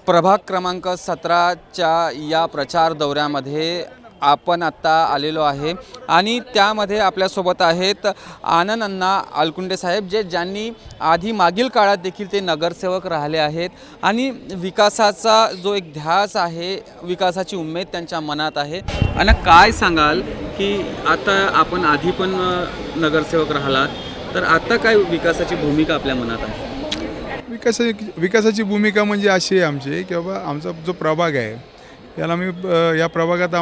प्रभाग क्रमांक 17च्या या प्रचार दौऱ्यामध्ये आपण आत्ता आलेलो आहे आणि त्यामध्ये आपल्यासोबत आहेत आनंद अण्णा अलकुंडे साहेब ज्यांनी आधी मागील काळात देखील ते नगरसेवक राहिले आहेत आणि विकासाचा जो एक ध्यास आहे, विकासाची उमेद त्यांच्या मनात आहे। आणि काय सांगाल की आता आपण आधी पण नगरसेवक राहिलात, तर आता काय विकासाची भूमिका आपल्या मनात आहे? विकासाची भूमिका म्हणजे अशी आहे आमची की बाबा आमचा जो प्रभाग आहे याला मी या प्रभागात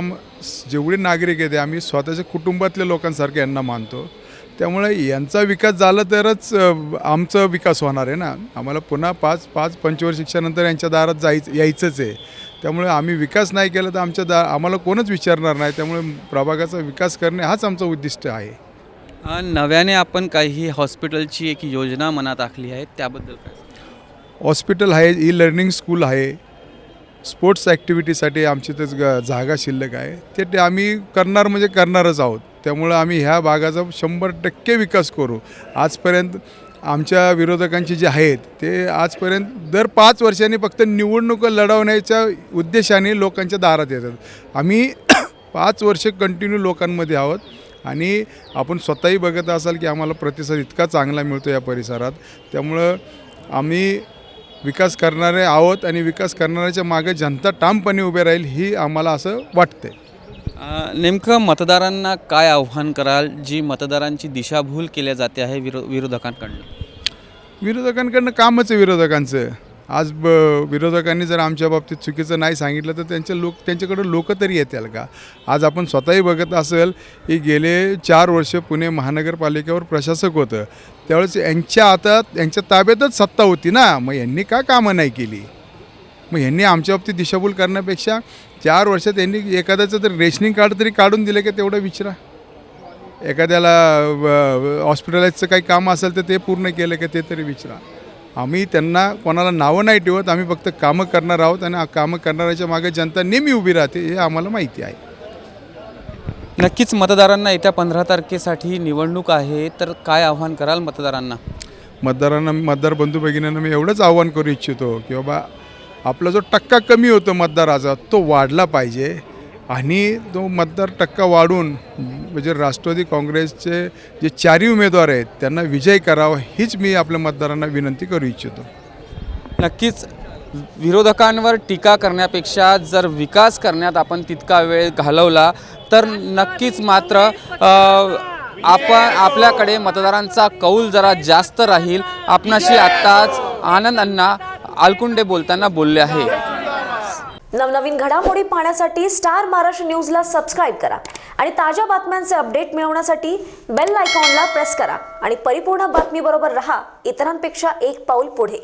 जेवढे नागरिक आहेत आम्ही स्वतःच्या कुटुंबातल्या लोकांसारखे यांना मानतो। त्यामुळे यांचा विकास झाला तरच आमचा विकास होणार आहे ना। आम्हाला पुन्हा 5 पंचवर्ष शिक्षणानंतर यांच्या दारात यायचंच आहे। त्यामुळे आम्ही विकास नाही केला तर आम्हाला कोणच विचारणार नाही। त्यामुळे प्रभागाचा विकास करणे हाच आमचा उद्दिष्ट आहे। नव्याने आपण काही हॉस्पिटलची एक योजना मनात आखली आहे, त्याबद्दल काय? हॉस्पिटल आहे, ई लर्निंग स्कूल आहे, स्पोर्ट्स ॲक्टिव्हिटीसाठी आमची तर जागा शिल्लक आहे। ते आम्ही करणार म्हणजे करणारच आहोत। त्यामुळे आम्ही ह्या भागाचा 100% विकास करू। आजपर्यंत आमच्या विरोधकांची जे आहेत ते आजपर्यंत दर 5 वर्षांनी फक्त निवडणुका लढवण्याच्या उद्देशाने लोकांच्या दारात येतात। आम्ही 5 वर्ष कंटिन्यू लोकांमध्ये आहोत आणि आपण स्वतःही बघत असाल की आम्हाला प्रतिसाद इतका चांगला मिळतो या परिसरात। त्यामुळं आम्ही विकास करणारे आहोत आणि विकास करणाऱ्याच्या मागे जनता ठामपणे उभे राहील ही आम्हाला असं वाटते। नेमकं मतदारांना काय आव्हान कराल जी मतदारांची दिशाभूल केल्या जाते आहे विरोधकांकडनं? विरोधकांकडनं कामच आहे विरोधकांचं। आज विरोधकांनी जर आमच्या बाबतीत चुकीचं नाही सांगितलं तर त्यांच्याकडे लोक तरी येतील का? आज आपण स्वतःही बघत असेल की गेले 4 वर्ष पुणे महानगरपालिकेवर प्रशासक होतं, त्यावेळेस यांच्या ताब्यातच सत्ता होती ना। मग यांनी का कामं नाही केली? मग यांनी आमच्या बाबतीत दिशाभूल करण्यापेक्षा 4 वर्षात यांनी एखाद्याचं तर रेशनिंग कार्ड तरी काढून दिलं की तेवढं विचारा। एखाद्याला हॉस्पिटलाइजचं काही काम असेल तर ते पूर्ण केलं की ते तरी विचारा। आम्ही त्यांना कोणाला नावं नाही ठेवत, आम्ही फक्त कामं करणार आहोत आणि कामं करणाऱ्याच्या मागे जनता नेहमी उभी राहते हे आम्हाला माहिती आहे। नक्कीच मतदारांना येत्या 15 तारखेसाठी निवडणूक आहे, तर काय आव्हान कराल मतदारांना? मतदार बंधू भगिनींना मी एवढंच आव्हान करू इच्छितो की बाबा आपला जो टक्का कमी होतो मतदाराचा तो वाढला पाहिजे आणि तो मतदार टक्का वाढून म्हणजे राष्ट्रवादी काँग्रेसचे जे 4 उमेदवार आहेत त्यांना विजय करावा हीच मी आपल्या मतदारांना विनंती करू इच्छितो। नक्कीच विरोधकांवर टीका करण्यापेक्षा जर विकास करण्यात आपण तितका वेळ घालवला तर नक्कीच मात्र आपल्याकडे मतदारांचा कौल जरा जास्त राहील। आपणाशी आत्ताच आनंद अण्णा अलकुंडे बोलताना बोलले आहे। नवनवीन घडामोडी पाहण्यासाठी स्टार महाराष्ट्र न्यूजला सबस्क्राइब करा आणि ताज्या बातम्यांचे अपडेट मिळवण्यासाठी बेल आयकॉनला प्रेस करा आणि परिपूर्ण बातमी बरोबर रहा, इतरांपेक्षा एक पाऊल पुढे।